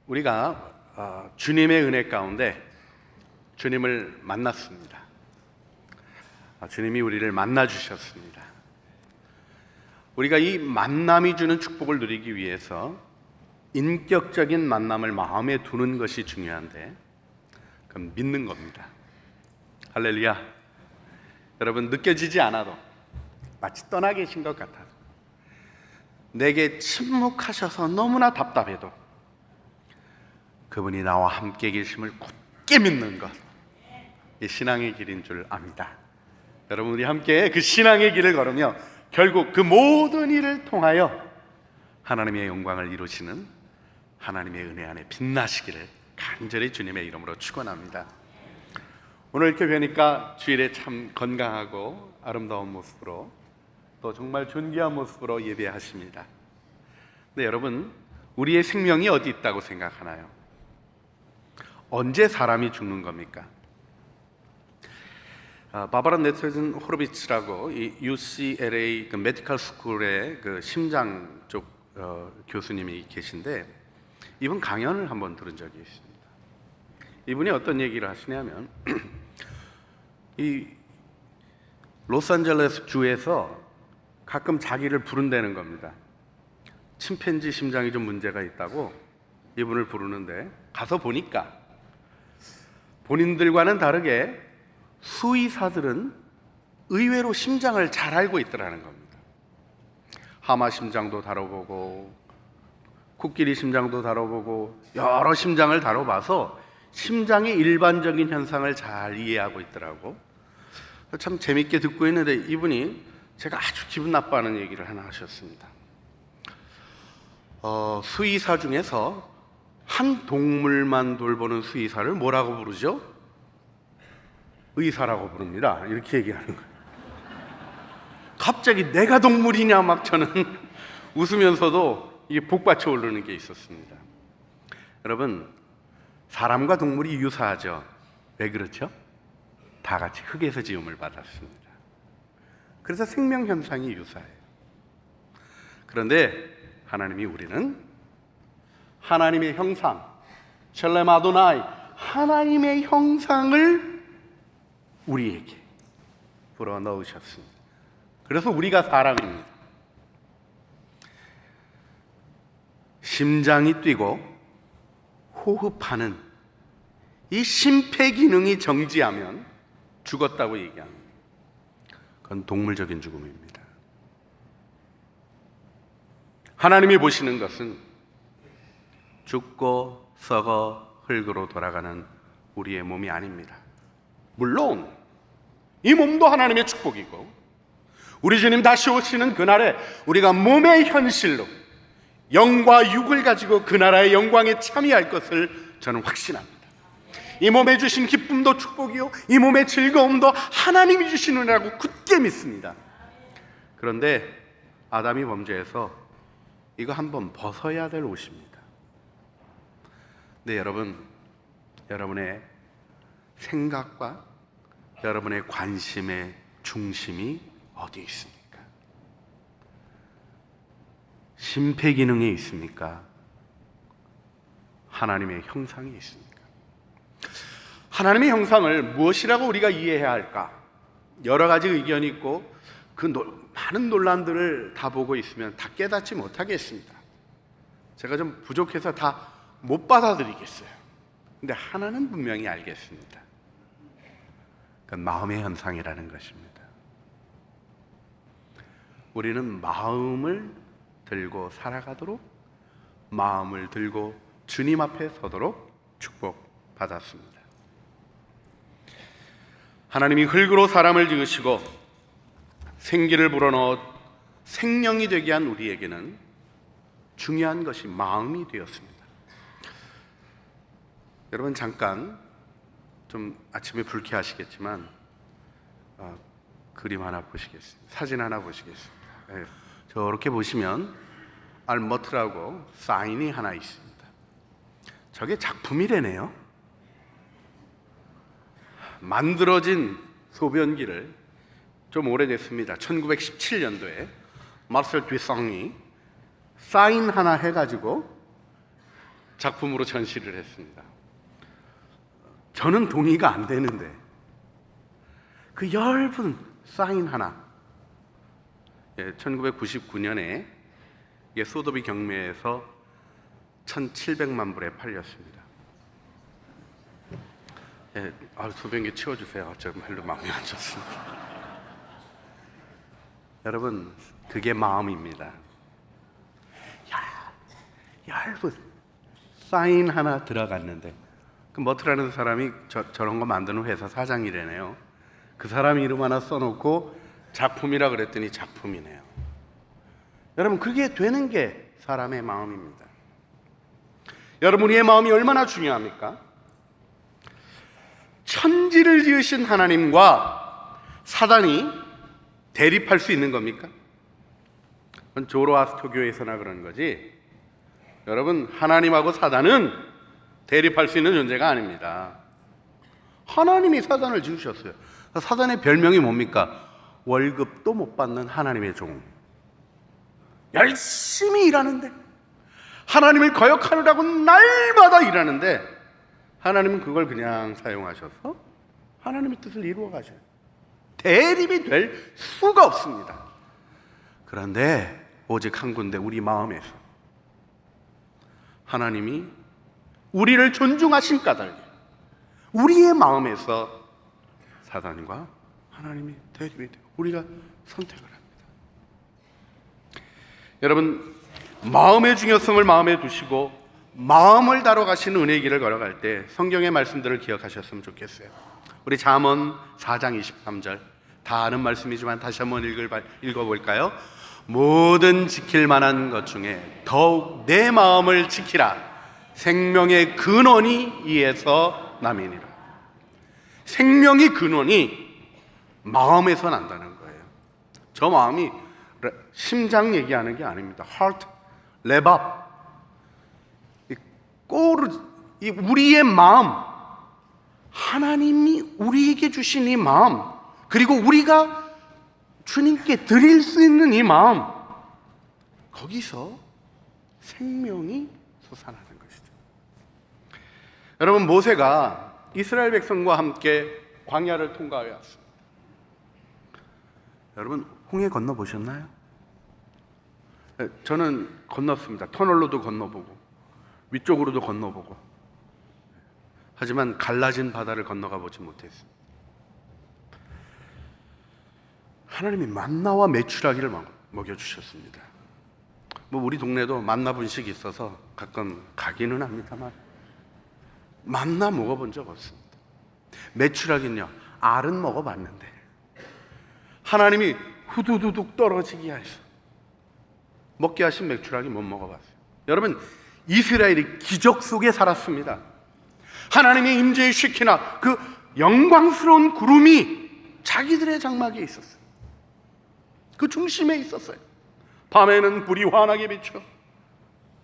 우리가 주님의 은혜 가운데 주님을 만났습니다. 주님이 우리를 만나 주셨습니다. 우리가 이 만남이 주는 축복을 누리기 위해서 인격적인 만남을 마음에 두는 것이 중요한데, 그럼 믿는 겁니다. 할렐루야. 여러분, 느껴지지 않아도 마치 떠나 계신 것 같아도, 내게 침묵하셔서 너무나 답답해도 그분이 나와 함께 계심을 굳게 믿는 것, 이 신앙의 길인 줄 압니다. 여러분, 우리 함께 그 신앙의 길을 걸으며 결국 그 모든 일을 통하여 하나님의 영광을 이루시는 하나님의 은혜 안에 빛나시기를 간절히 주님의 이름으로 축원합니다. 오늘 이렇게 뵈니까 주일에 참 건강하고 아름다운 모습으로, 또 정말 존귀한 모습으로 예배하십니다. 근데 여러분, 우리의 생명이 어디 있다고 생각하나요? 언제 사람이 죽는 겁니까? 바바라 네트슨 호로비츠라고 이 UCLA 그 메디컬 스쿨의 그 심장 쪽 교수님이 계신데, 이분 강연을 한번 들은 적이 있습니다. 이분이 어떤 얘기를 하시냐면 이 로스앤젤레스 주에서 가끔 자기를 부른다는 겁니다. 침팬지 심장이 좀 문제가 있다고 이분을 부르는데, 가서 보니까 본인들과는 다르게 수의사들은 의외로 심장을 잘 알고 있더라는 겁니다. 하마 심장도 다뤄보고 코끼리 심장도 다뤄보고 여러 심장을 다뤄봐서 심장의 일반적인 현상을 잘 이해하고 있더라고. 참 재밌게 듣고 있는데, 이분이 제가 아주 기분 나빠하는 얘기를 하나 하셨습니다. 수의사 중에서 한 동물만 돌보는 수의사를 뭐라고 부르죠? 의사라고 부릅니다. 이렇게 얘기하는 거예요. 갑자기 내가 동물이냐 막 저는 웃으면서도 이게 복받쳐 오르는 게 있었습니다. 여러분, 사람과 동물이 유사하죠. 왜 그렇죠? 다 같이 흙에서 지음을 받았습니다. 그래서 생명 현상이 유사해요. 그런데 하나님이 우리는 하나님의 형상, 셀렘 아도나이, 하나님의 형상을 우리에게 불어넣으셨습니다. 그래서 우리가 사람입니다. 심장이 뛰고 호흡하는 이 심폐기능이 정지하면 죽었다고 얘기합니다. 그건 동물적인 죽음입니다. 하나님이 보시는 것은 죽고 썩어 흙으로 돌아가는 우리의 몸이 아닙니다. 물론 이 몸도 하나님의 축복이고, 우리 주님 다시 오시는 그날에 우리가 몸의 현실로 영과 육을 가지고 그 나라의 영광에 참여할 것을 저는 확신합니다. 이 몸에 주신 기쁨도 축복이요, 이 몸의 즐거움도 하나님이 주시느라고 굳게 믿습니다. 그런데 아담이 범죄해서 이거 한번 벗어야 될 옷입니다. 네, 여러분의 생각과 여러분의 관심의 중심이 어디에 있습니까? 심폐기능에 있습니까? 하나님의 형상이 있습니까? 하나님의 형상을 무엇이라고 우리가 이해해야 할까? 여러 가지 의견이 있고, 그 많은 논란들을 다 보고 있으면 다 깨닫지 못하겠습니다. 제가 좀 부족해서 다 못 받아들이겠어요. 근데 하나는 분명히 알겠습니다. 그건 마음의 현상이라는 것입니다. 우리는 마음을 들고 살아가도록, 마음을 들고 주님 앞에 서도록 축복받았습니다. 하나님이 흙으로 사람을 지으시고 생기를 불어넣어 생명이 되게 한 우리에게는 중요한 것이 마음이 되었습니다. 여러분, 잠깐 좀 아침에 불쾌하시겠지만 그림 하나 보시겠습니다. 사진 하나 보시겠습니다. 네. 저렇게 보시면 알머트라고 사인이 하나 있습니다. 저게 작품이래네요. 만들어진 소변기를 좀 오래됐습니다. 1917년도에 마르셀 듀상이 사인 하나 해가지고 작품으로 전시를 했습니다. 저는 동의가 안 되는데 그 얇은 사인 하나, 1999년에 소도비 경매에서 1,700만 불에 팔렸습니다. 소변기 치워주세요. 저 별로 마음이 안 좋습니다. 여러분, 그게 마음입니다. 얇은 사인 하나 들어갔는데, 그 머트라는 사람이 저런 거 만드는 회사 사장이래네요. 그 사람 이름 하나 써놓고 작품이라 그랬더니 작품이네요. 여러분, 그게 되는 게 사람의 마음입니다. 여러분, 우리의 마음이 얼마나 중요합니까? 천지를 지으신 하나님과 사단이 대립할 수 있는 겁니까? 그건 조로아스토교에서나 그런 거지. 여러분, 하나님하고 사단은 대립할 수 있는 존재가 아닙니다. 하나님이 사단을 지으셨어요. 사단의 별명이 뭡니까? 월급도 못 받는 하나님의 종. 열심히 일하는데, 하나님을 거역하느라고 날마다 일하는데, 하나님은 그걸 그냥 사용하셔서 하나님의 뜻을 이루어 가셔요. 대립이 될 수가 없습니다. 그런데 오직 한 군데, 우리 마음에서 하나님이 우리를 존중하신 까닭에 우리의 마음에서 사단과 하나님이 대립이 돼요. 우리가 선택을 합니다. 여러분, 마음의 중요성을 마음에 두시고 마음을 다뤄가시는 은혜의 길을 걸어갈 때 성경의 말씀들을 기억하셨으면 좋겠어요. 우리 잠언 4장 23절, 다 아는 말씀이지만 다시 한번 읽어볼까요? 모든 지킬 만한 것 중에 더욱 내 마음을 지키라. 생명의 근원이 이에서 남이니라. 생명의 근원이 마음에서 난다는 거예요. 저 마음이 심장 얘기하는 게 아닙니다. heart, 레밥, 우리의 마음, 하나님이 우리에게 주신 이 마음, 그리고 우리가 주님께 드릴 수 있는 이 마음, 거기서 생명이 솟아나는 것이죠. 여러분, 모세가 이스라엘 백성과 함께 광야를 통과해 왔습니다. 여러분, 홍해 건너 보셨나요? 저는 건넜습니다. 터널로도 건너보고 위쪽으로도 건너보고, 하지만 갈라진 바다를 건너가 보지 못했습니다. 하나님이 만나와 메추라기를 먹여주셨습니다. 우리 동네도 만나 분식이 있어서 가끔 가기는 합니다만 만나 먹어본 적 없습니다. 메추라기는요, 알은 먹어봤는데 하나님이 후두두둑 떨어지게 하셔 먹게 하신 메추라기 못 먹어봤어요. 여러분, 이스라엘이 기적 속에 살았습니다. 하나님의 임재의 쉐키나, 그 영광스러운 구름이 자기들의 장막에 있었어요. 그 중심에 있었어요. 밤에는 불이 환하게 비쳐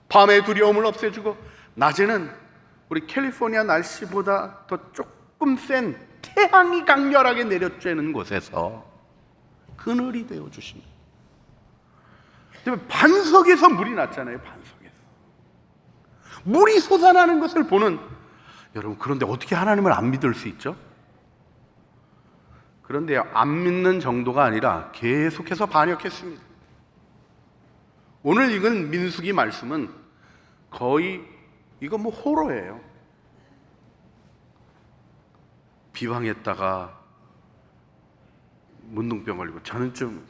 밤의 두려움을 없애주고, 낮에는 우리 캘리포니아 날씨보다 더 조금 센 태양이 강렬하게 내려쬐는 곳에서 그늘이 되어주십니다. 반석에서 물이 났잖아요. 반석에서 물이 솟아나는 것을 보는 여러분, 그런데 어떻게 하나님을 안 믿을 수 있죠? 그런데 안 믿는 정도가 아니라 계속해서 반역했습니다. 오늘 읽은 민수기 말씀은 거의 이거 호러예요. 비방했다가 문둥병 걸리고, 저는 좀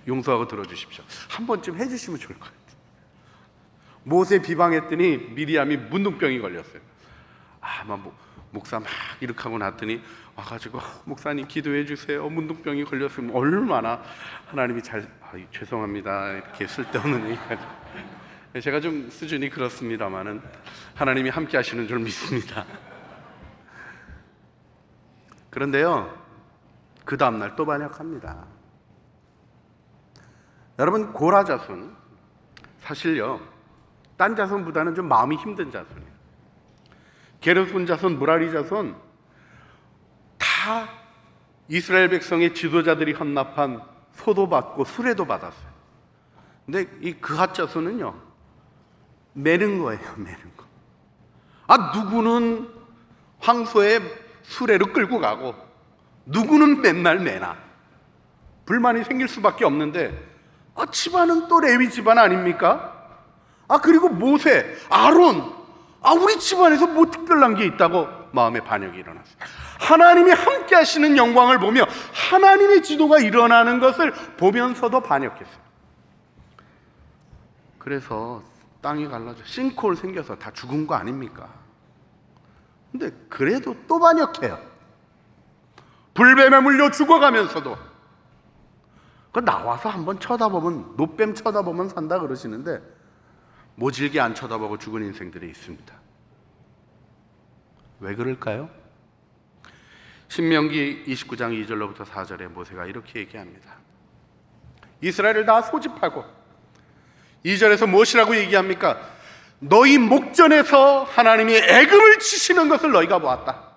용서하고 들어주십시오. 한 번쯤 해주시면 좋을 것 같아요. 모세 비방했더니 미리암이 문둥병이 걸렸어요. 목사 막 이렇게 하고 났더니 와가지고 목사님 기도해 주세요. 문둥병이 걸렸으면 얼마나 하나님이 죄송합니다. 이렇게 쓸데없는 얘기까지. 제가 좀 수준이 그렇습니다만은 하나님이 함께 하시는 줄 믿습니다. 그런데요, 그 다음날 또 반역합니다. 여러분, 고라 자손 사실요, 딴 자손보다는 좀 마음이 힘든 자손이에요. 게르손 자손, 무라리 자손 다 이스라엘 백성의 지도자들이 헌납한 소도 받고 수레도 받았어요. 근데 이 그핫 자손은요, 매는 거예요. 매는 거. 누구는 황소의 수레로 끌고 가고 누구는 맨날 매나. 불만이 생길 수밖에 없는데 집안은 또 레위 집안 아닙니까? 그리고 모세, 아론, 우리 집안에서 뭐 특별한 게 있다고 마음의 반역이 일어났어요. 하나님이 함께 하시는 영광을 보며 하나님의 지도가 일어나는 것을 보면서도 반역했어요. 그래서 땅이 갈라져 싱크홀 생겨서 다 죽은 거 아닙니까? 근데 그래도 또 반역해요. 불뱀에 물려 죽어가면서도. 나와서 한번 쳐다보면, 노뱀 쳐다보면 산다 그러시는데 모질게 안 쳐다보고 죽은 인생들이 있습니다. 왜 그럴까요? 신명기 29장 2절로부터 4절에 모세가 이렇게 얘기합니다. 이스라엘을 다 소집하고 2절에서 무엇이라고 얘기합니까? 너희 목전에서 하나님이 애금을 치시는 것을 너희가 보았다.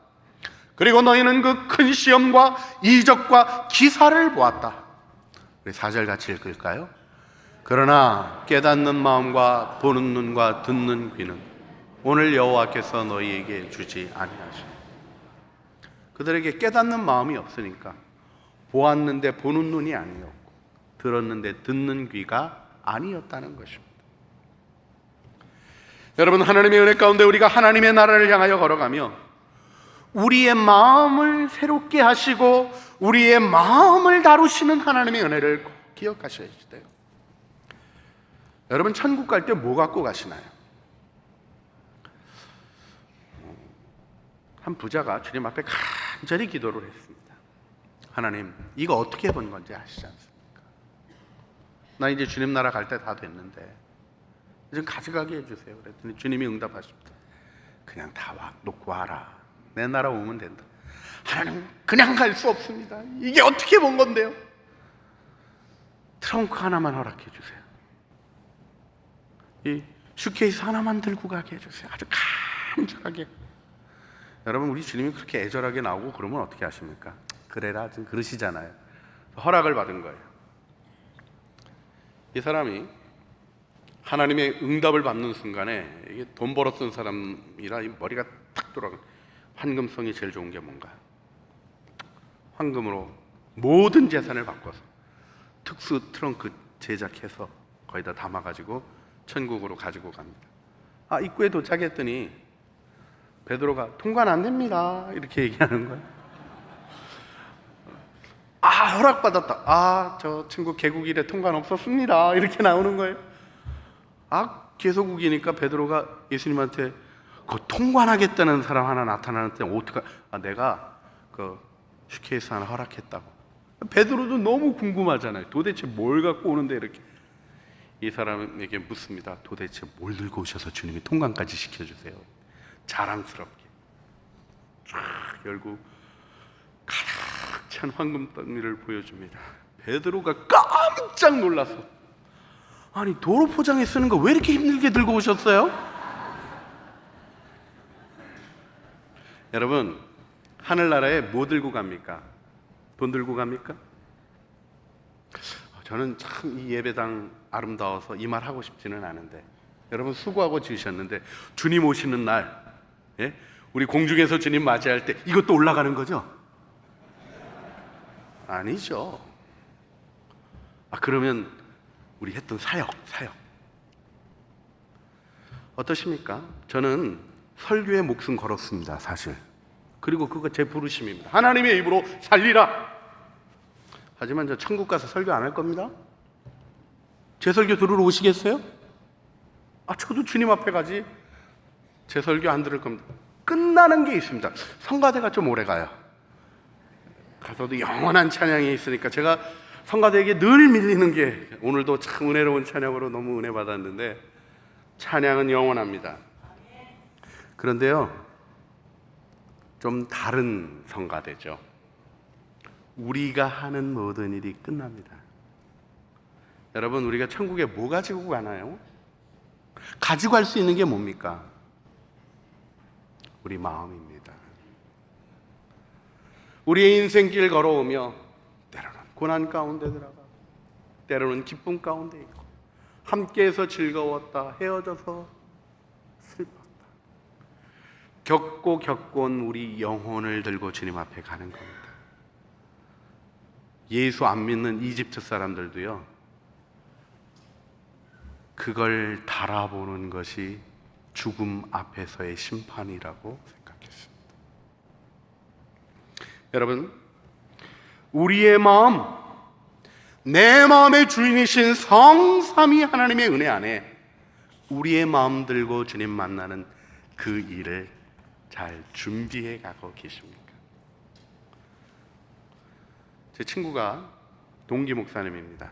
그리고 너희는 그 큰 시험과 이적과 기사를 보았다. 우리 4절 같이 읽을까요? 그러나 깨닫는 마음과 보는 눈과 듣는 귀는 오늘 여호와께서 너희에게 주지 아니하시오. 그들에게 깨닫는 마음이 없으니까 보았는데 보는 눈이 아니었고 들었는데 듣는 귀가 아니었다는 것입니다. 여러분, 하나님의 은혜 가운데 우리가 하나님의 나라를 향하여 걸어가며 우리의 마음을 새롭게 하시고 우리의 마음을 다루시는 하나님의 은혜를 꼭 기억하셔야 돼요. 여러분, 천국 갈 때 뭐 갖고 가시나요? 한 부자가 주님 앞에 간절히 기도를 했습니다. 하나님, 이거 어떻게 본 건지 아시지 않습니까? 나 이제 주님 나라 갈 때 다 됐는데 좀 가져가게 해주세요. 그랬더니 주님이 응답하십니다. 그냥 다 놓고 와라. 내 나라 오면 된다. 하나님, 그냥 갈 수 없습니다. 이게 어떻게 본 건데요? 트렁크 하나만 허락해 주세요. 이 슈케이스 하나만 들고 가게 해주세요. 아주 간절하게. 여러분, 우리 주님이 그렇게 애절하게 나오고 그러면 어떻게 하십니까? 그래라 좀 그러시잖아요. 허락을 받은 거예요. 이 사람이 하나님의 응답을 받는 순간에 이게 돈 벌어 쓴 사람이라 머리가 탁 돌아가. 황금성이 제일 좋은 게 뭔가? 황금으로 모든 재산을 바꿔서 특수 트렁크 제작해서 거기다 담아가지고 천국으로 가지고 갑니다. 입구에 도착했더니 베드로가 통관 안 됩니다 이렇게 얘기하는 거예요. 허락받았다. 저 친구 개국일에 통관 없었습니다 이렇게 나오는 거예요. 개소국이니까 베드로가 예수님한테 그 통관하겠다는 사람 하나 나타나는데 어떡하? 내가 그 슈케이스 하나 허락했다고. 베드로도 너무 궁금하잖아요. 도대체 뭘 갖고 오는데 이렇게. 이 사람에게 묻습니다. 도대체 뭘 들고 오셔서 주님이 통관까지 시켜주세요. 자랑스럽게 쫙 열고 가득 찬 황금 더미를 보여줍니다. 베드로가 깜짝 놀라서 도로 포장에 쓰는 거 왜 이렇게 힘들게 들고 오셨어요? 여러분, 하늘나라에 뭐 들고 갑니까? 돈 들고 갑니까? 저는 참 이 예배당 아름다워서 이 말 하고 싶지는 않은데, 여러분 수고하고 지으셨는데 주님 오시는 날, 우리 공중에서 주님 맞이할 때 이것도 올라가는 거죠? 아니죠. 그러면 우리 했던 사역 어떠십니까? 저는 설교에 목숨 걸었습니다, 사실. 그리고 그거 제 부르심입니다. 하나님의 입으로 살리라. 하지만 저 천국 가서 설교 안 할 겁니다. 제 설교 들으러 오시겠어요? 저도 주님 앞에 가지 제 설교 안 들을 겁니다. 끝나는 게 있습니다. 성가대가 좀 오래 가요. 가서도 영원한 찬양이 있으니까 제가 성가대에게 늘 밀리는 게, 오늘도 참 은혜로운 찬양으로 너무 은혜 받았는데, 찬양은 영원합니다. 그런데요, 좀 다른 성가대죠. 우리가 하는 모든 일이 끝납니다. 여러분, 우리가 천국에 뭐 가지고 가나요? 가지고 갈 수 있는 게 뭡니까? 우리 마음입니다. 우리의 인생길 걸어오며 때로는 고난 가운데 들어가, 때로는 기쁨 가운데 있고, 함께해서 즐거웠다, 헤어져서 슬펐다. 겪고 온 우리 영혼을 들고 주님 앞에 가는 겁니다. 예수 안 믿는 이집트 사람들도요, 그걸 달아보는 것이 죽음 앞에서의 심판이라고 생각했습니다. 여러분, 우리의 마음, 내 마음의 주인이신 성삼위 하나님의 은혜 안에 우리의 마음 들고 주님 만나는 그 일을 잘 준비해 가고 계십니까? 제 친구가 동기 목사님입니다.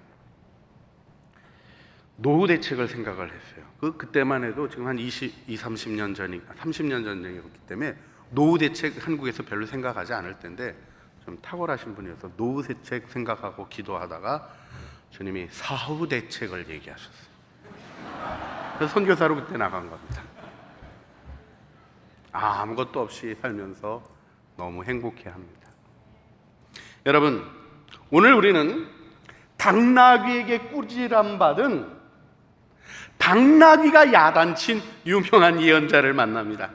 노후 대책을 생각을 했어요. 그때만 해도 지금 한 30년 전이었기 때문에 노후 대책 한국에서 별로 생각하지 않을 텐데, 좀 탁월하신 분이어서 노후 대책 생각하고 기도하다가 주님이 사후 대책을 얘기하셨어요. 그래서 선교사로 그때 나간 겁니다. 아무것도 없이 살면서 너무 행복해합니다. 여러분, 오늘 우리는 당나귀에게 꾸지람 받은 당나귀가 야단친 유명한 예언자를 만납니다.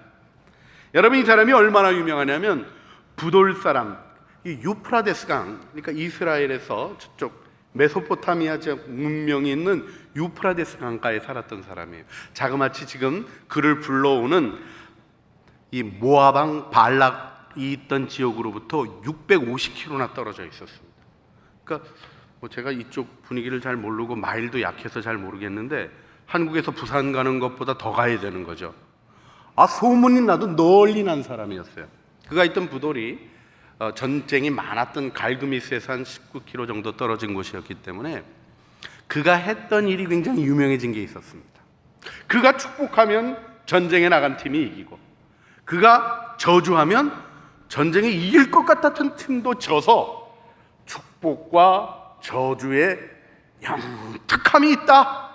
여러분, 이 사람이 얼마나 유명하냐면 부돌 사람, 이 유프라데스 강, 그러니까 이스라엘에서 저쪽 메소포타미아 지역 문명이 있는 유프라데스 강가에 살았던 사람이에요. 자그마치 지금 그를 불러오는 이 모아방 발락이 있던 지역으로부터 650km나 떨어져 있었습니다. 그러니까 제가 이쪽 분위기를 잘 모르고 마일도 약해서 잘 모르겠는데, 한국에서 부산 가는 것보다 더 가야 되는 거죠. 소문이 나도 널리 난 사람이었어요. 그가 있던 부돌이 전쟁이 많았던 갈그미스에서 한 19km 정도 떨어진 곳이었기 때문에 그가 했던 일이 굉장히 유명해진 게 있었습니다. 그가 축복하면 전쟁에 나간 팀이 이기고, 그가 저주하면 전쟁에 이길 것 같았던 팀도 져서 축복과 저주에 영특함이 있다.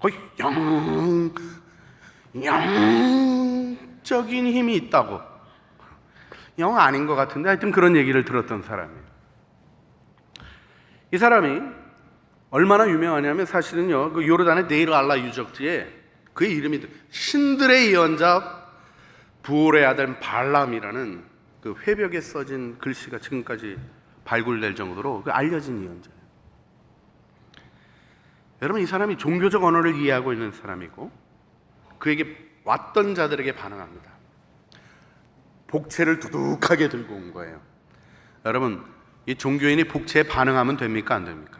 거의 영적인 힘이 있다고. 영 아닌 것 같은데 하여튼 그런 얘기를 들었던 사람이에요. 이 사람이 얼마나 유명하냐면, 사실은요, 그 요르단의 데이르 알라 유적지에 그의 이름이 신들의 예언자 부올의 아들 발람이라는 그 회벽에 써진 글씨가 지금까지 발굴될 정도로 알려진 예언자예요. 여러분, 이 사람이 종교적 언어를 이해하고 있는 사람이고, 그에게 왔던 자들에게 반응합니다. 복채를 두둑하게 들고 온 거예요. 여러분, 이 종교인이 복채에 반응하면 됩니까, 안 됩니까?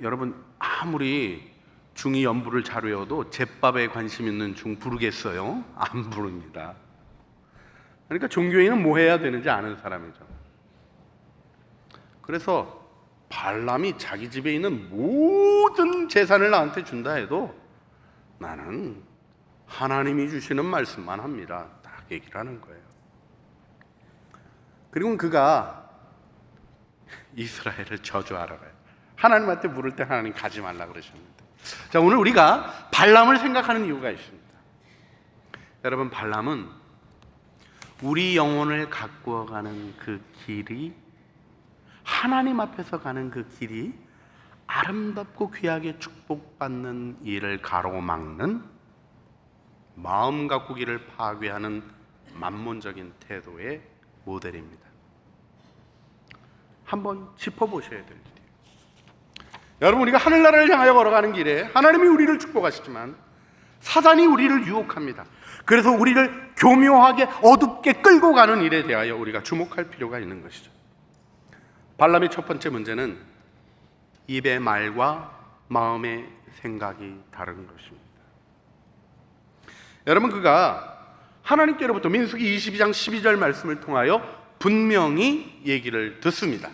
여러분, 아무리 중이 연부를 잘 외워도 제밥에 관심 있는 중 부르겠어요? 안 부릅니다. 그러니까 종교인은 뭐 해야 되는지 아는 사람이죠. 그래서 발람이 자기 집에 있는 모든 재산을 나한테 준다 해도 나는 하나님이 주시는 말씀만 합니다. 딱 얘기를 하는 거예요. 그리고 그가 이스라엘을 저주하러 가요. 하나님한테 물을 때 하나님 가지 말라 그러셨는데. 자, 오늘 우리가 발람을 생각하는 이유가 있습니다. 여러분, 발람은 우리 영혼을 가꾸어 가는 그 길이, 하나님 앞에서 가는 그 길이 아름답고 귀하게 축복받는 일을 가로막는, 마음 가꾸기를 파괴하는 만몬적인 태도의 모델입니다. 한번 짚어보셔야 될 일이에요. 여러분, 우리가 하늘나라를 향하여 걸어가는 길에 하나님이 우리를 축복하시지만 사단이 우리를 유혹합니다. 그래서 우리를 교묘하게 어둡게 끌고 가는 일에 대하여 우리가 주목할 필요가 있는 것이죠. 발람의 첫 번째 문제는 입의 말과 마음의 생각이 다른 것입니다. 여러분, 그가 하나님께로부터 민수기 22장 12절 말씀을 통하여 분명히 얘기를 듣습니다.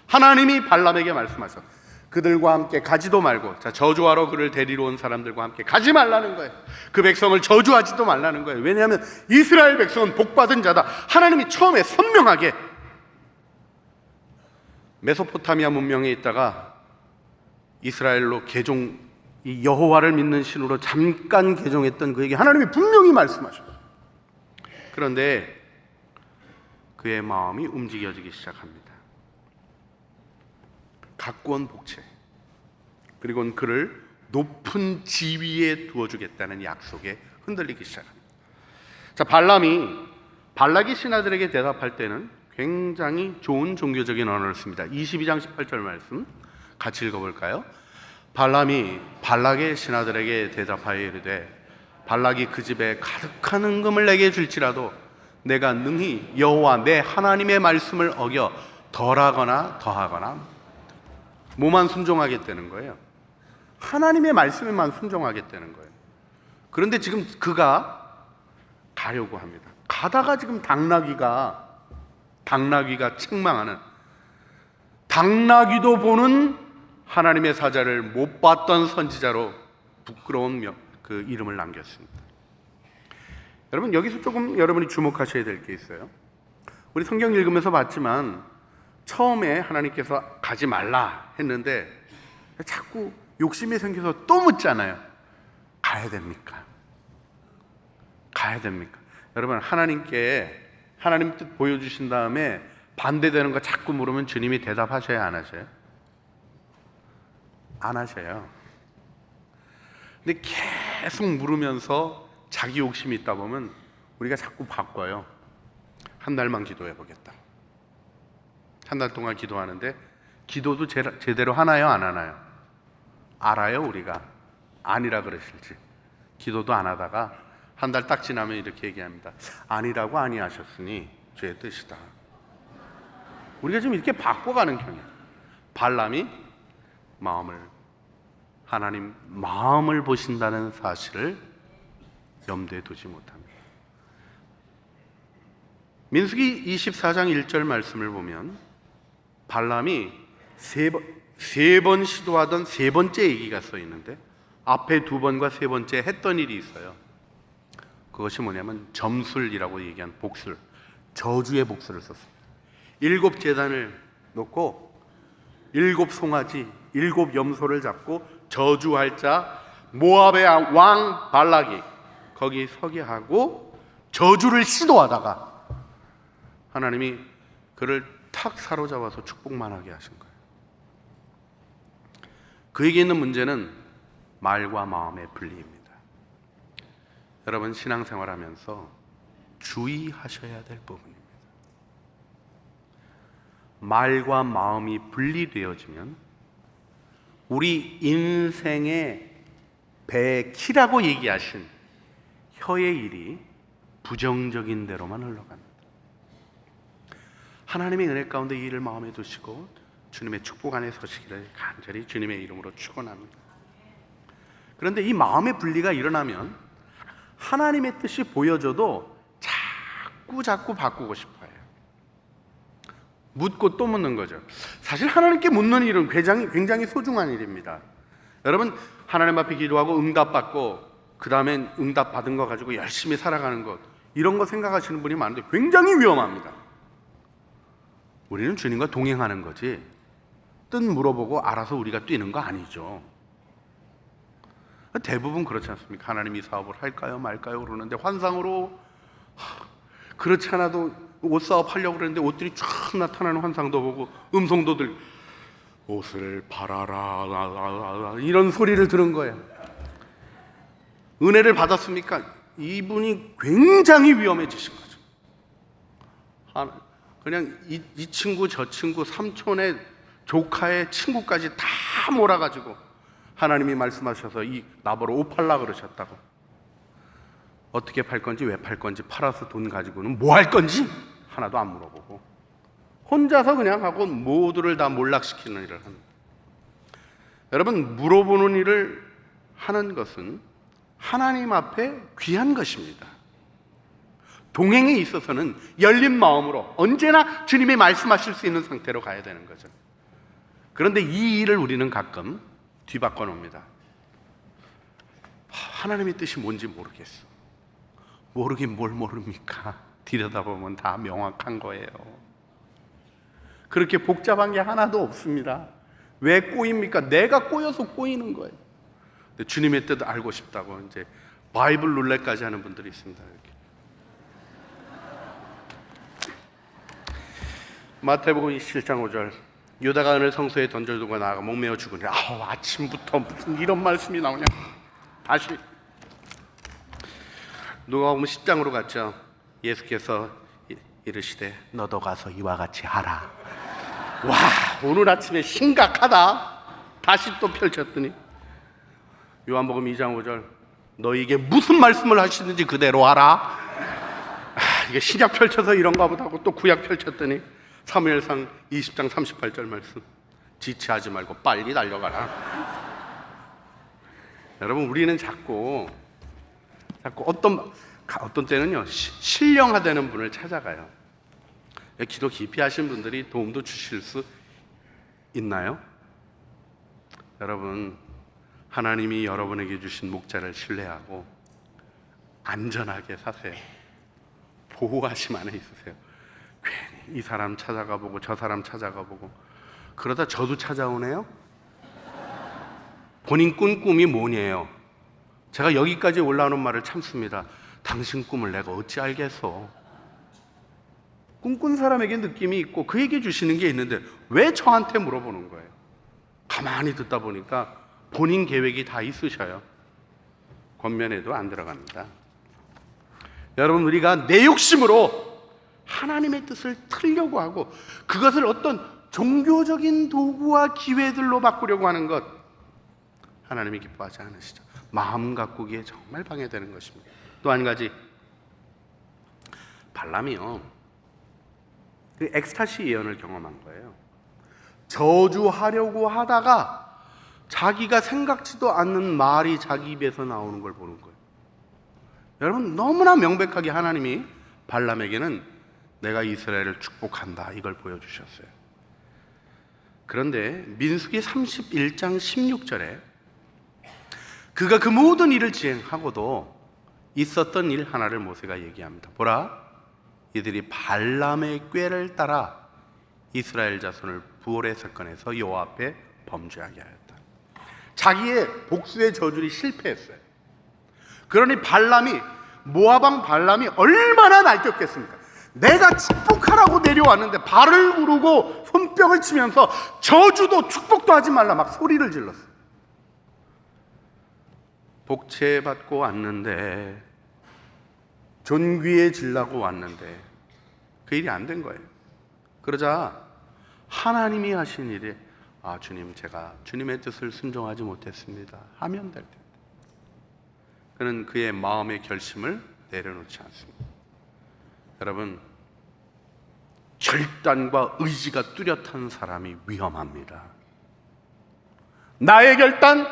하나님이 발람에게 말씀하셔, 그들과 함께 가지도 말고, 자, 저주하러 그를 데리러 온 사람들과 함께 가지 말라는 거예요. 그 백성을 저주하지도 말라는 거예요. 왜냐하면 이스라엘 백성은 복받은 자다. 하나님이 처음에 선명하게 메소포타미아 문명에 있다가 이스라엘로 개종, 이 여호와를 믿는 신으로 잠깐 개종했던 그에게 하나님이 분명히 말씀하셨어요. 그런데 그의 마음이 움직여지기 시작합니다. 갖고 온 복채, 그리고는 그를 높은 지위에 두어주겠다는 약속에 흔들리기 시작합니다. 자, 발락이 신하들에게 대답할 때는 굉장히 좋은 종교적인 언어를 씁니다. 22장 18절 말씀 같이 읽어볼까요? 발람이 발락의 신하들에게 대답하여 이르되 발락이 그 집에 가득한 은금을 내게 줄지라도 내가 능히 여호와 내 하나님의 말씀을 어겨 덜하거나 더하거나 뭐만 순종하겠다는 거예요. 하나님의 말씀에만 순종하겠다는 거예요. 그런데 지금 그가 가려고 합니다. 가다가 지금 당나귀가 책망하는, 당나귀도 보는 하나님의 사자를 못 봤던 선지자로 부끄러운 그 이름을 남겼습니다. 여러분, 여기서 조금 여러분이 주목하셔야 될 게 있어요. 우리 성경 읽으면서 봤지만 처음에 하나님께서 가지 말라 했는데 자꾸 욕심이 생겨서 또 묻잖아요. 가야 됩니까? 가야 됩니까? 여러분, 하나님께 하나님 뜻 보여주신 다음에 반대되는 거 자꾸 물으면 주님이 대답하셔야 안 하셔요? 안 하셔요. 근데 계속 물으면서 자기 욕심이 있다 보면 우리가 자꾸 바꿔요. 한 달만 기도해 보겠다. 한 달 동안 기도하는데 기도도 제대로 하나요, 안 하나요? 알아요, 우리가? 아니라 그러실지. 기도도 안 하다가 한 달 딱 지나면 이렇게 얘기합니다. 아니라고 아니하셨으니 주의 뜻이다. 우리가 지금 이렇게 바꿔가는 경향. 발람이 하나님 마음을 보신다는 사실을 염두에 두지 못합니다. 민수기 24장 1절 말씀을 보면 발람이 세 번 시도하던 세 번째 얘기가 써 있는데 앞에 두 번과 세 번째 했던 일이 있어요. 그것이 뭐냐면 점술이라고 얘기한 복술, 저주의 복술을 썼습니다. 7 제단을 놓고 7 송아지, 7 염소를 잡고 저주할 자 모압의 왕 발락이 거기 서게 하고 저주를 시도하다가 하나님이 그를 탁 사로잡아서 축복만 하게 하신 거예요. 그에게 있는 문제는 말과 마음의 분리입니다. 여러분, 신앙생활하면서 주의하셔야 될 부분입니다. 말과 마음이 분리되어지면 우리 인생의 배의 키라고 얘기하신 혀의 일이 부정적인 대로만 흘러갑니다. 하나님의 은혜 가운데 이 일을 마음에 두시고 주님의 축복 안에 서시기를 간절히 주님의 이름으로 축원합니다. 그런데 이 마음의 분리가 일어나면 하나님의 뜻이 보여져도 자꾸 바꾸고 싶어요. 묻고 또 묻는 거죠. 사실 하나님께 묻는 일은 굉장히 소중한 일입니다. 여러분, 하나님 앞에 기도하고 응답받고 그 다음엔 응답받은 거 가지고 열심히 살아가는 것, 이런 거 생각하시는 분이 많은데 굉장히 위험합니다. 우리는 주님과 동행하는 거지 뜻 물어보고 알아서 우리가 뛰는 거 아니죠. 대부분 그렇지 않습니까? 하나님이 사업을 할까요 말까요 그러는데 환상으로, 그렇지 않아도 옷 사업 하려고 그러는데 옷들이 쫙 나타나는 환상도 보고 음성도 들고 옷을 팔아라 이런 소리를 들은 거예요. 은혜를 받았습니까? 이분이 굉장히 위험해지신 거죠. 그냥 이 친구 저 친구 삼촌의 조카의 친구까지 다 몰아가지고 하나님이 말씀하셔서 이 나보러 옷 팔라 그러셨다고. 어떻게 팔 건지 왜 팔 건지 팔아서 돈 가지고는 뭐 할 건지 하나도 안 물어보고 혼자서 그냥 하고 모두를 다 몰락시키는 일을 합니다. 여러분, 물어보는 일을 하는 것은 하나님 앞에 귀한 것입니다. 동행에 있어서는 열린 마음으로 언제나 주님이 말씀하실 수 있는 상태로 가야 되는 거죠. 그런데 이 일을 우리는 가끔 뒤바꿔 놓습니다. 하나님의 뜻이 뭔지 모르겠어. 모르긴 뭘 모릅니까? 들여다보면 다 명확한 거예요. 그렇게 복잡한 게 하나도 없습니다. 왜 꼬입니까? 내가 꼬여서 꼬이는 거예요. 근데 주님의 뜻을 알고 싶다고 이제 바이블 룰렛까지 하는 분들이 있습니다. 이렇게. 마태복음 27장 5절 유다가 은을 성소에 던져두고 나아가 목매어 죽으니 아침부터 무슨 이런 말씀이 나오냐. 다시 누가복음 10장으로 갔죠. 예수께서 이르시되 너도 가서 이와 같이 하라. 와, 오늘 아침에 심각하다. 다시 또 펼쳤더니 요한복음 2장 5절 너희에게 무슨 말씀을 하시는지 그대로 하라. 이게 신약 펼쳐서 이런가 보다 하고 또 구약 펼쳤더니 사무엘상 20장 38절 말씀 지체하지 말고 빨리 달려가라. 여러분, 우리는 자꾸 어떤 때는요 신령하다는 분을 찾아가요. 기도 깊이 하신 분들이 도움도 주실 수 있나요? 여러분, 하나님이 여러분에게 주신 목자를 신뢰하고 안전하게 사세요. 보호하심 안에 있으세요. 괜히 이 사람 찾아가 보고 저 사람 찾아가 보고 그러다 저도 찾아오네요. 본인 꾼 꿈이 뭐냐요? 제가 여기까지 올라오는 말을 참습니다. 당신 꿈을 내가 어찌 알겠어? 꿈꾼 사람에게 느낌이 있고 그에게 주시는 게 있는데 왜 저한테 물어보는 거예요? 가만히 듣다 보니까 본인 계획이 다 있으셔요. 권면에도 안 들어갑니다. 여러분, 우리가 내 욕심으로 하나님의 뜻을 틀려고 하고 그것을 어떤 종교적인 도구와 기회들로 바꾸려고 하는 것, 하나님이 기뻐하지 않으시죠. 마음 가꾸기에 정말 방해되는 것입니다. 또 한 가지, 발람이요 그 엑스타시 예언을 경험한 거예요. 저주하려고 하다가 자기가 생각지도 않는 말이 자기 입에서 나오는 걸 보는 거예요. 여러분, 너무나 명백하게 하나님이 발람에게는 내가 이스라엘을 축복한다 이걸 보여주셨어요. 그런데 민수기 31장 16절에 그가 그 모든 일을 지행하고도 있었던 일 하나를 모세가 얘기합니다. 보라, 이들이 발람의 꾀를 따라 이스라엘 자손을 부올의 사건에서 여호와 앞에 범죄하게 하였다. 자기의 복수의 저주를 실패했어요. 그러니 모압 왕 발람이 얼마나 날뛰었겠습니까? 내가 축복하라고 내려왔는데 발을 구르고 손뼉을 치면서 저주도 축복도 하지 말라 막 소리를 질렀어요. 복채받고 왔는데, 존귀해지려고 왔는데 그 일이 안 된 거예요. 그러자 하나님이 하신 일이 주님, 제가 주님의 뜻을 순종하지 못했습니다 하면 될 텐데, 그는 그의 마음의 결심을 내려놓지 않습니다. 여러분, 결단과 의지가 뚜렷한 사람이 위험합니다. 나의 결단,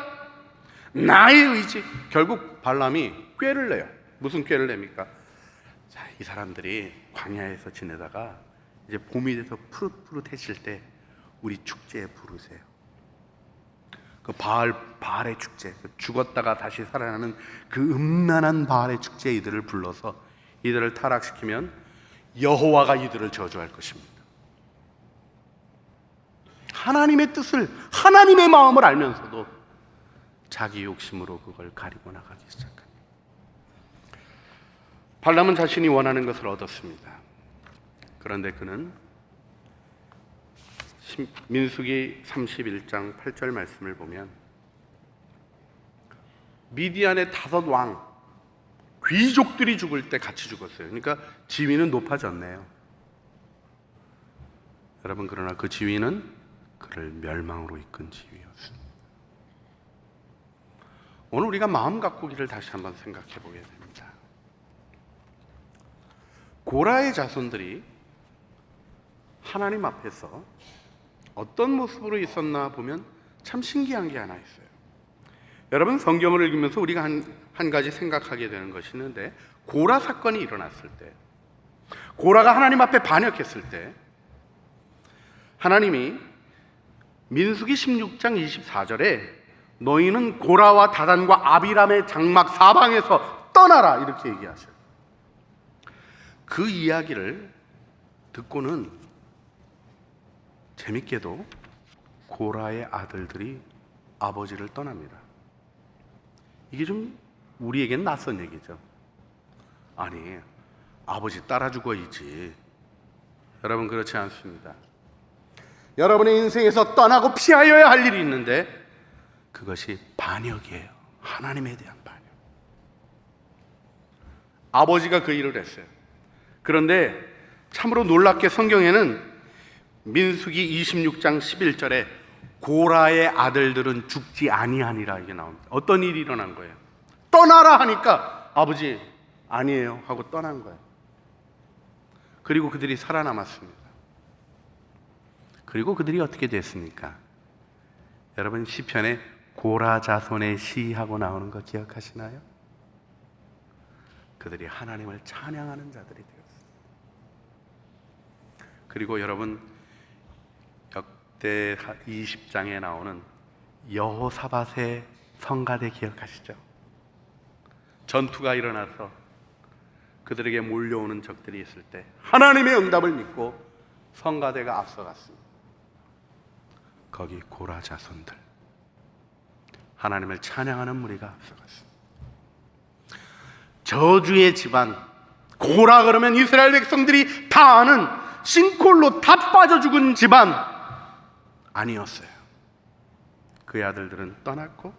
나의 의지. 결국 발람이 꾀를 내요. 무슨 꾀를 냅니까? 자, 이 사람들이 광야에서 지내다가 이제 봄이 돼서 푸릇푸릇해질 때 우리 축제에 부르세요. 그 바알의 축제, 죽었다가 다시 살아나는 그 음란한 바알의 축제에 이들을 불러서 이들을 타락시키면 여호와가 이들을 저주할 것입니다. 하나님의 뜻을, 하나님의 마음을 알면서도 자기 욕심으로 그걸 가리고 나가기 시작합니다. 발람은 자신이 원하는 것을 얻었습니다. 그런데 그는 민수기 31장 8절 말씀을 보면 미디안의 5왕 귀족들이 죽을 때 같이 죽었어요. 그러니까 지위는 높아졌네요. 여러분, 그러나 그 지위는 그를 멸망으로 이끈 지위였습니다. 오늘 우리가 마음 가꾸기를 다시 한번 생각해 보게 됩니다. 고라의 자손들이 하나님 앞에서 어떤 모습으로 있었나 보면 참 신기한 게 하나 있어요. 여러분, 성경을 읽으면서 우리가 한 가지 생각하게 되는 것이 있는데, 고라 사건이 일어났을 때, 고라가 하나님 앞에 반역했을 때 하나님이 민수기 16장 24절에 너희는 고라와 다단과 아비람의 장막 사방에서 떠나라 이렇게 얘기하셔요. 그 이야기를 듣고는 재밌게도 고라의 아들들이 아버지를 떠납니다. 이게 좀 우리에겐 낯선 얘기죠. 아니, 아버지 따라 죽어야지. 여러분, 그렇지 않습니다. 여러분의 인생에서 떠나고 피하여야 할 일이 있는데 그것이 반역이에요. 하나님에 대한 반역. 아버지가 그 일을 했어요. 그런데 참으로 놀랍게 성경에는 민수기 26장 11절에 고라의 아들들은 죽지 아니하니라 이게 나옵니다. 어떤 일이 일어난 거예요? 떠나라 하니까 아버지 아니에요 하고 떠난 거예요. 그리고 그들이 살아남았습니다. 그리고 그들이 어떻게 됐습니까? 여러분 시편에 고라 자손의 시하고 나오는 거 기억하시나요? 그들이 하나님을 찬양하는 자들이 되었습니다. 그리고 여러분 역대 20장에 나오는 여호사밧의 성가대 기억하시죠? 전투가 일어나서 그들에게 몰려오는 적들이 있을 때 하나님의 응답을 믿고 성가대가 앞서갔습니다. 거기 고라 자손들 하나님을 찬양하는 무리가 앞서갔습니다. 저주의 집안, 고라 그러면 이스라엘 백성들이 다 아는 싱콜로 다 빠져 죽은 집안 아니었어요. 그의 아들들은 떠났고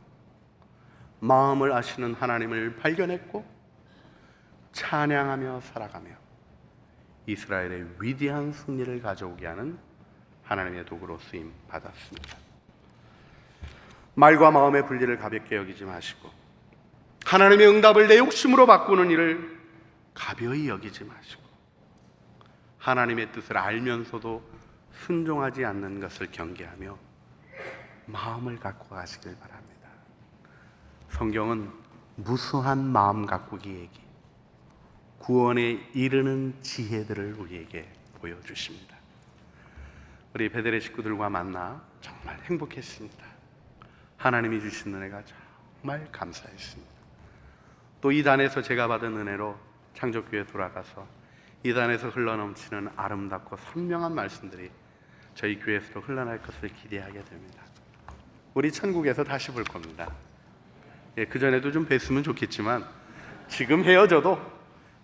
마음을 아시는 하나님을 발견했고 찬양하며 살아가며 이스라엘의 위대한 승리를 가져오게 하는 하나님의 도구로 쓰임 받았습니다. 말과 마음의 분리를 가볍게 여기지 마시고 하나님의 응답을 내 욕심으로 바꾸는 일을 가벼이 여기지 마시고 하나님의 뜻을 알면서도 순종하지 않는 것을 경계하며 마음을 갖고 가시길 바랍니다. 성경은 무수한 마음 가꾸기 얘기, 구원에 이르는 지혜들을 우리에게 보여주십니다. 우리 베델의 식구들과 만나 정말 행복했습니다. 하나님이 주신 은혜가 정말 감사했습니다. 또 이 단에서 제가 받은 은혜로 창조교회 돌아가서 이 단에서 흘러넘치는 아름답고 선명한 말씀들이 저희 교회에서도 흘러날 것을 기대하게 됩니다. 우리 천국에서 다시 볼 겁니다. 그전에도 좀 뵀으면 좋겠지만 지금 헤어져도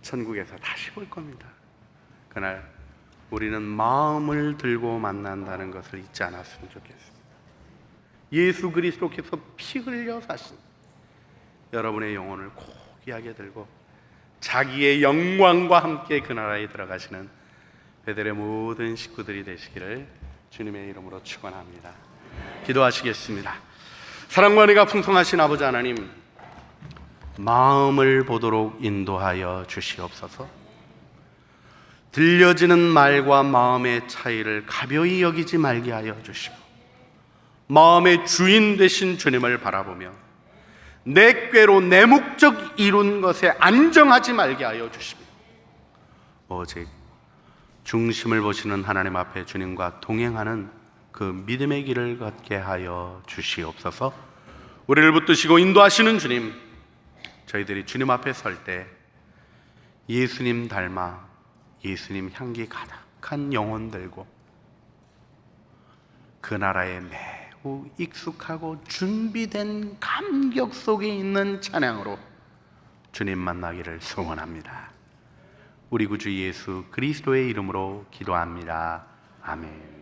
천국에서 다시 볼 겁니다. 그날 우리는 마음을 들고 만난다는 것을 잊지 않았으면 좋겠습니다. 예수 그리스도께서 피 흘려 사신 여러분의 영혼을 고귀하게 들고 자기의 영광과 함께 그 나라에 들어가시는 베델의 모든 식구들이 되시기를 주님의 이름으로 축원합니다. 기도하시겠습니다. 사랑과 은혜가 풍성하신 아버지 하나님, 마음을 보도록 인도하여 주시옵소서. 들려지는 말과 마음의 차이를 가벼이 여기지 말게 하여 주시고 마음의 주인 되신 주님을 바라보며 내 꾀로 내 목적 이룬 것에 안정하지 말게 하여 주시며 오직 중심을 보시는 하나님 앞에 주님과 동행하는 그 믿음의 길을 걷게 하여 주시옵소서. 우리를 붙드시고 인도하시는 주님, 저희들이 주님 앞에 설 때 예수님 닮아 예수님 향기 가득한 영혼 들고 그 나라에 매우 익숙하고 준비된 감격 속에 있는 찬양으로 주님 만나기를 소원합니다. 우리 구주 예수 그리스도의 이름으로 기도합니다. 아멘.